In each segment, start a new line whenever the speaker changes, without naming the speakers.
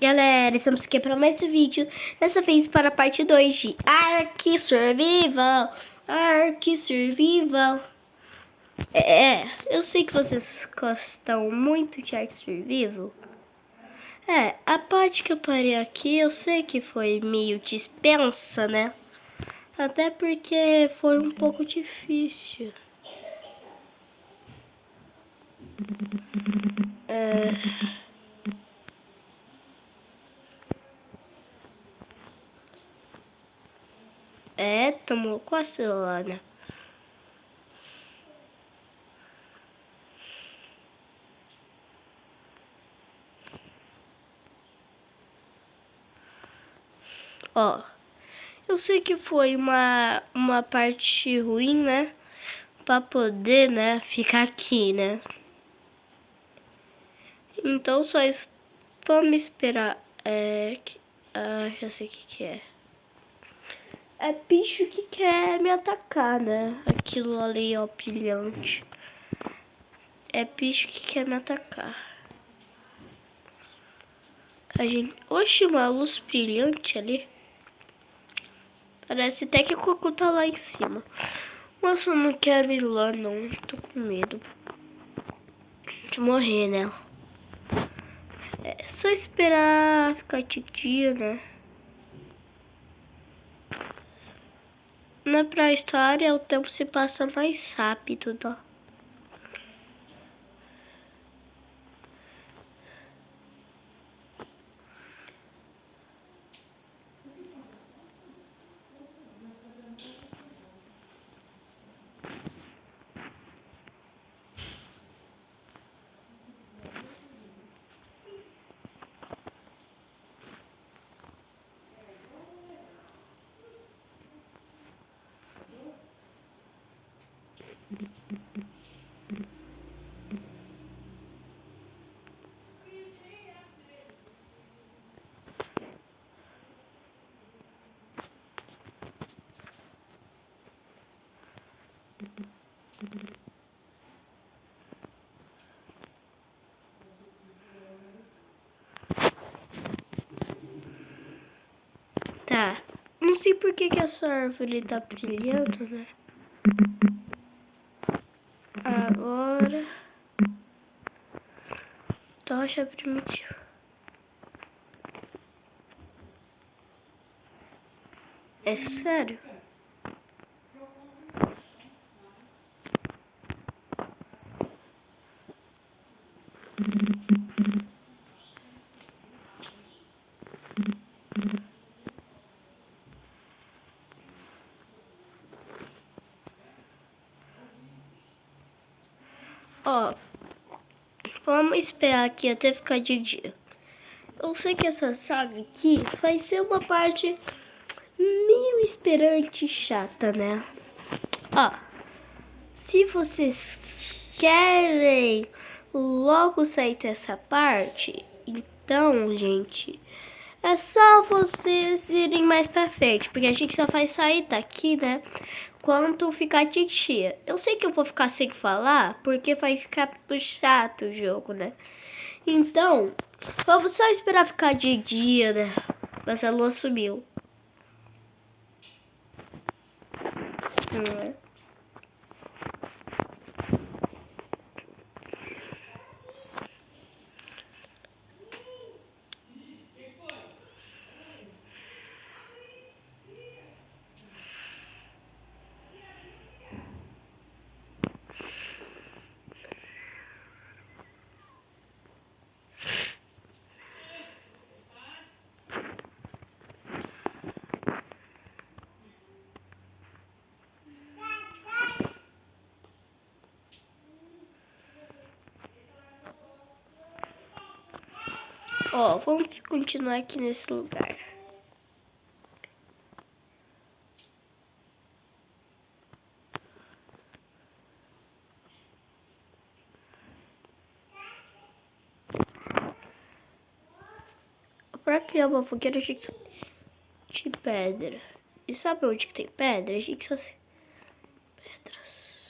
Galera, estamos aqui para mais um vídeo. Dessa vez para a parte 2 de Ark Survival. Ark Survival. Eu sei que vocês gostam muito de Ark Survival. A parte que eu parei aqui, eu sei que foi meio dispensa, né? Até porque foi um pouco difícil. Tomou quase lá, né? Ó, eu sei que foi uma parte ruim, né? Pra poder, né, ficar aqui, né? Então só vamos esperar. Já sei o que é. É bicho que quer me atacar, né? Aquilo ali, ó, brilhante. É bicho que quer me atacar. Oxe, uma luz brilhante ali. Parece até que o Coco tá lá em cima. Mas eu não quero ir lá, não. Tô com medo de morrer, né? É só esperar ficar de dia, né? Na pré-história, o tempo se passa mais rápido, tá? Tá. Não sei por que essa árvore tá brilhando, né? Agora... Tocha primitiva. É sério? Ó, vamos esperar aqui até ficar de dia. Eu sei que essa saga aqui vai ser uma parte meio esperante e chata, né? Ó, se vocês querem logo sair dessa parte, então, gente, é só vocês irem mais pra frente, porque a gente só vai sair daqui, né, quando ficar de dia. Eu sei que eu vou ficar sem falar, porque vai ficar chato o jogo, né? Então, vamos só esperar ficar de dia, né? Mas a lua sumiu. Ó, vamos continuar aqui nesse lugar. Pra criar uma fogueira, a gente só de pedra. E sabe onde que tem pedra? A gente só se... pedras.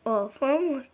Ó, vamos.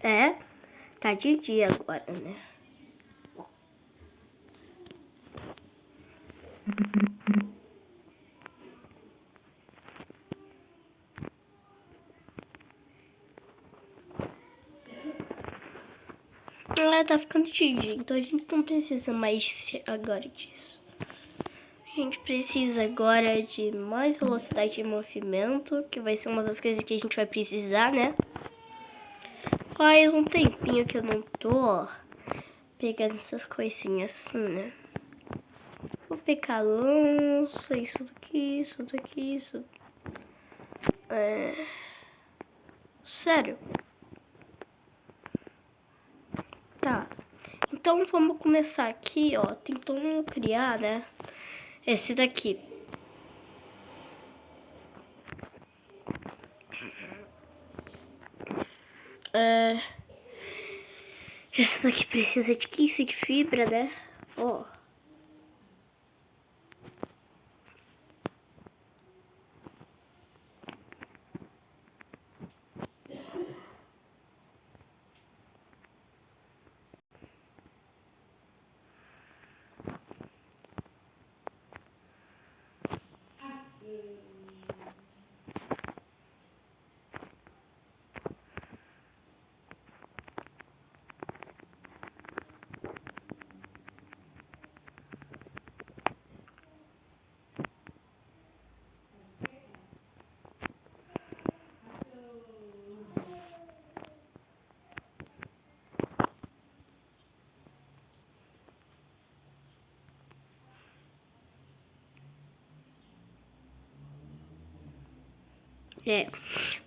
É, tá de dia agora, né? Tá ficando de dia, então a gente não precisa mais agora disso. A gente precisa agora de mais velocidade de movimento, que vai ser uma das coisas que a gente vai precisar, né? Faz um tempinho que eu não tô pegando essas coisinhas assim, né? Vou pegar lança, isso daqui, isso daqui, isso... Sério? Tá. Então vamos começar aqui, ó, tentando criar, né? Esse daqui. Esse daqui precisa de 15 de fibra, né? Ó.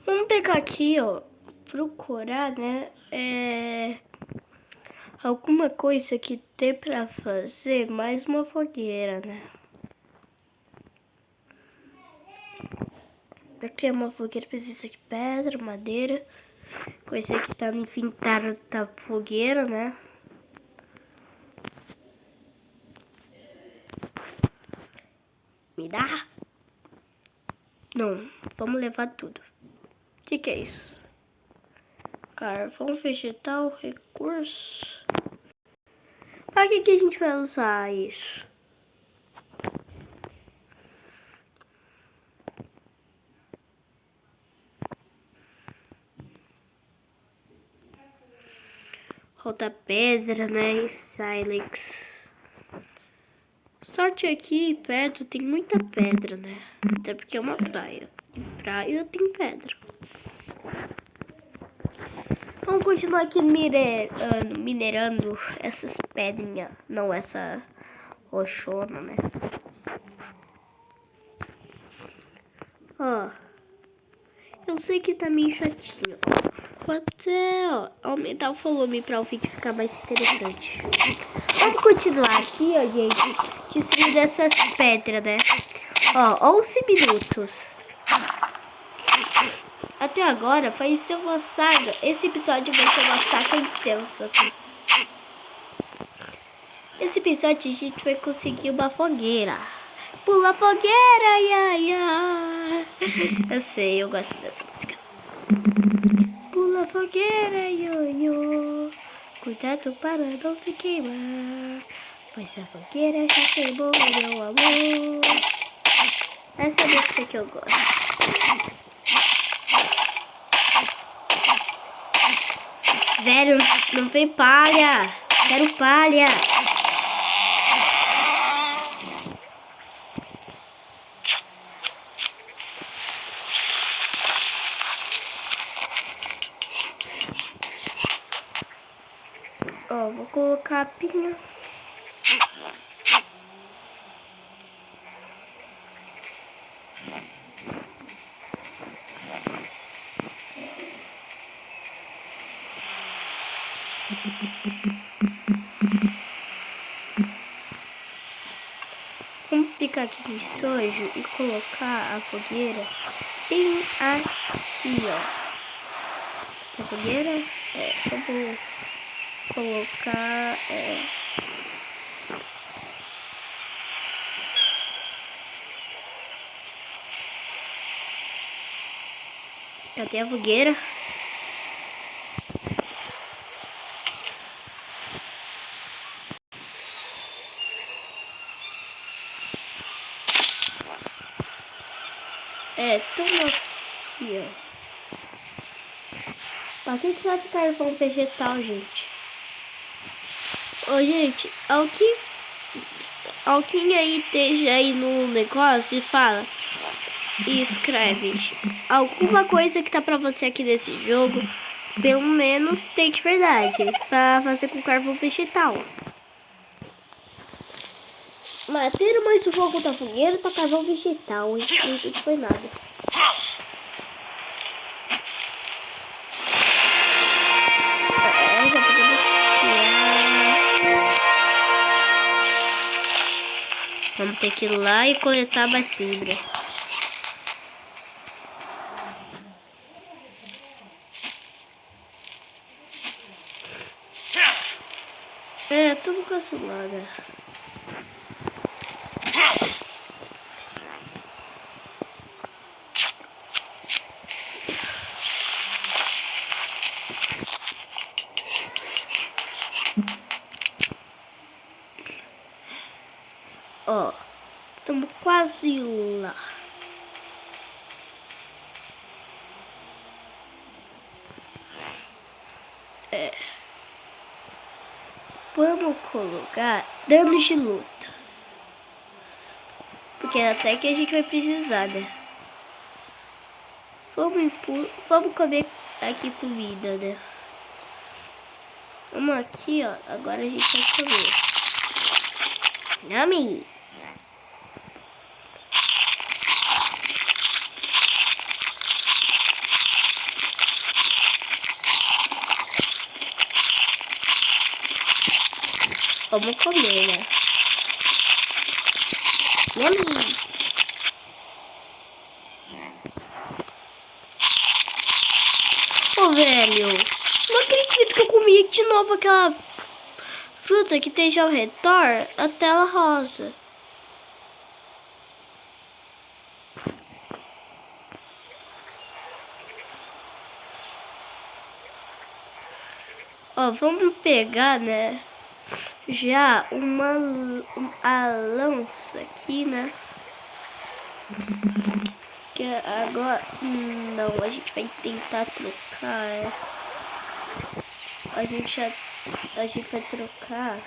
Vamos pegar aqui, ó, procurar, né, alguma coisa que dê pra fazer mais uma fogueira, né? Pra criar uma fogueira precisa de pedra, madeira, coisa que tá no inventário da fogueira, né? Me dá? Não, vamos levar tudo. O que é isso? Carvão vegetal, recurso. Pra que a gente vai usar isso? falta pedra, né? E Silex. Sorte aqui perto tem muita pedra, né? Até porque é uma praia. Em praia tem pedra. Vamos continuar aqui minerando essas pedrinhas. Não, essa rochona, né? Ó. Eu sei que tá meio chatinho. Vou até aumentar o volume para o vídeo ficar mais interessante. Vamos continuar aqui, ó, gente. Destruindo essas pedras, né? Ó, 11 minutos. Até agora vai ser uma saga. Esse episódio vai ser uma saga intensa. Esse episódio a gente vai conseguir uma fogueira. Pula fogueira, ia, ia. Eu sei, eu gosto dessa música. Pula fogueira, ioiô. Cuidado para não se queimar. Pois a fogueira já queimou, meu amor. Essa é a música que eu gosto. Velho, não vem palha. Quero palha. Ó, vou colocar a pinha. Vamos picar aqui no estojo e colocar a fogueira bem aqui, ó. Essa fogueira, vamos colocar, cadê a fogueira? Toma aqui, ó. Pra que vai ficar carvão vegetal, gente? Ô, gente, alguém aí esteja aí no negócio e fala e escreve alguma coisa que tá pra você aqui nesse jogo, pelo menos tem de verdade, pra fazer com carvão vegetal. Materam mais o fogo da fogueira pra carvão vegetal, hein? Não foi nada. Já podemos criar. Vamos ter que ir lá e coletar mais fibra. Tudo cancelado. Ó, estamos quase lá. Vamos colocar danos de luta. Porque até que a gente vai precisar, né? Vamos comer aqui comida, né? Vamos aqui, ó. Agora a gente vai comer. Yummy! Vamos comer, né? Yummy! Ô, velho, não acredito que eu comi de novo aquela fruta que tem já ao redor, a tela rosa. Ó, vamos pegar, né? Já a lança aqui, né? Que agora não, a gente vai tentar trocar. A gente já A gente vai trocar.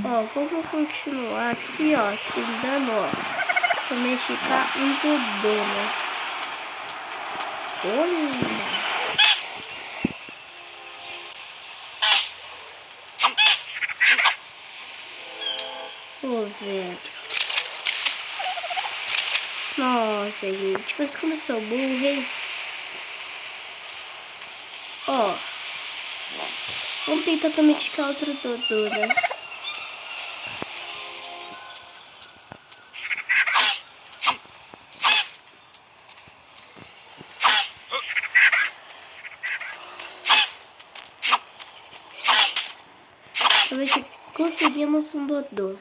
Ó, vamos continuar aqui, ó, tentando, ó, domesticar um Dodô, né? Olha! Ô, velho. Nossa, gente, mas como eu sou burro, hein? Ó, vamos tentar domesticar outro Dodô, né? Conseguimos um Dodô.